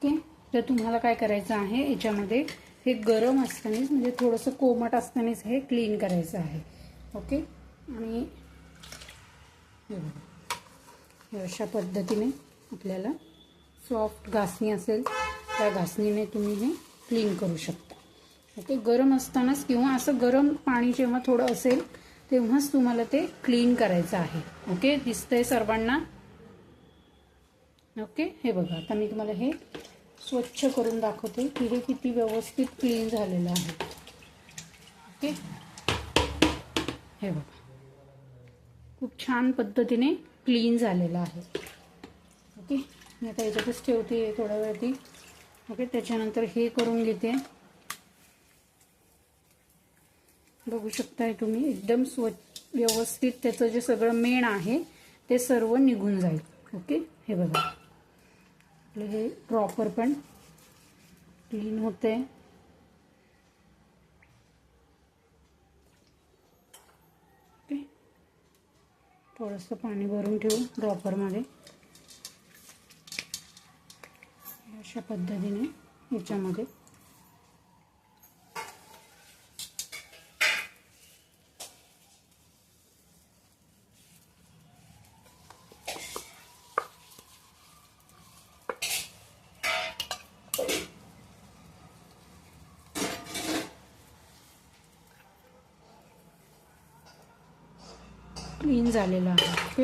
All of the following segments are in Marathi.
ओके, तर तुम्हाला काय करायचं आहे, याच्यामध्ये हे गरम असतानाच म्हणजे थोडंसं कोमट असतानाच हे क्लीन करायचं आहे. ओके, आणि हे अशा पद्धतीने आपल्याला सॉफ्ट घासणी असेल त्या घासणीने तुम्ही हे क्लीन करू शकता. ओके, गरम असतानाच किंवा असं गरम पाणी जेव्हा थोडं असेल तेव्हाच तुम्हाला ते क्लीन करायचं आहे. ओके, दिसतंय सर्वांना? ओके, हे बघा आता मी तुम्हाला हे स्वच्छ करून दाखवते की हे किती व्यवस्थित क्लीन झालेलं आहे. ओके, हे बघा खूप छान पद्धतीने क्लीन झालेलं आहे. ओके, मी आता याच्यातच ठेवते थोड्या वेळाती. ओके, त्याच्यानंतर हे करून घेते. बघू शकताय तुम्ही एकदम व्यवस्थित त्याचं जे सगळं मेण आहे ते सर्व निघून जाईल. ओके, हे बघा आपलं हे ड्रॉपर पण क्लीन होते. ओके, थोडंसं पाणी भरून ठेवू ड्रॉपरमध्ये. अशा पद्धतीने याच्यामध्ये क्लीन झालेलं आहे. ओके,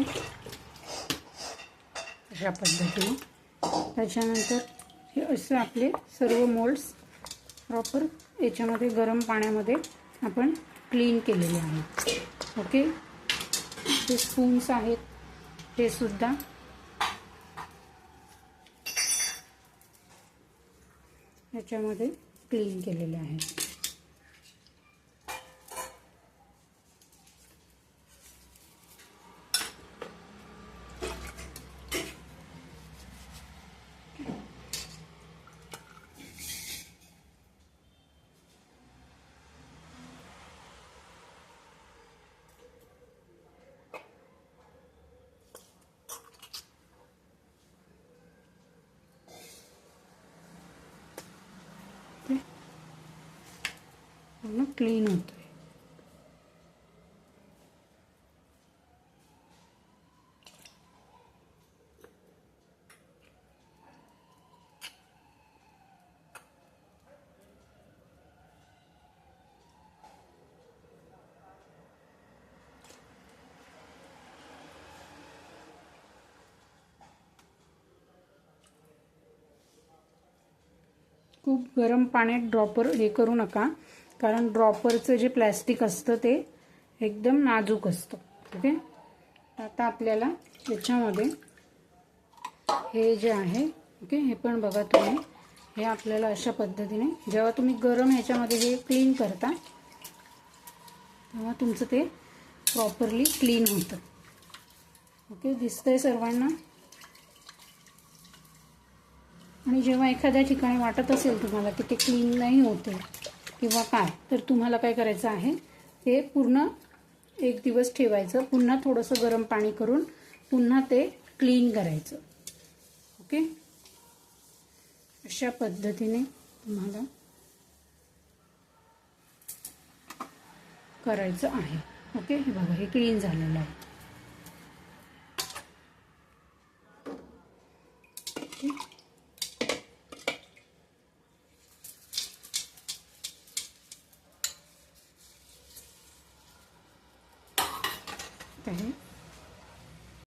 अशा पद्धतीने त्याच्यानंतर हे असे आपले सर्व मोल्ड्स प्रॉपर याच्यामध्ये गरम पाण्यामध्ये आपण क्लीन केलेले आहेत. ओके, जे स्पून्स आहेत ते सुद्धा याच्यामध्ये क्लीन केलेले आहेत. पूर्ण क्लीन होतं. खूप गरम पाण्यात ड्रॉपर हे करू नका, कारण ड्रॉपरचं जे प्लॅस्टिक असतं ते एकदम नाजूक असतं. ओके, आता आपल्याला याच्यामध्ये हे जे आहे, ओके, हे पण बघा तुम्ही, हे आपल्याला अशा पद्धतीने जेव्हा तुम्ही गरम ह्याच्यामध्ये हे क्लीन करता तेव्हा तुमचं ते प्रॉपरली क्लीन होतं. ओके, दिसतंय सर्वांना? आणि जेव्हा एखाद्या ठिकाणी वाटत असेल तुम्हाला की ते क्लीन नाही होते किंवा काय, तर तुम्हाला काय करायचं आहे, ते पूर्ण एक दिवस ठेवायचं, पुन्हा थोडंसं गरम पाणी करून पुन्हा ते क्लीन करायचं. ओके, अशा पद्धतीने तुम्हाला करायचं आहे. ओके, हे बघा हे क्लीन झालेलं आहे. हे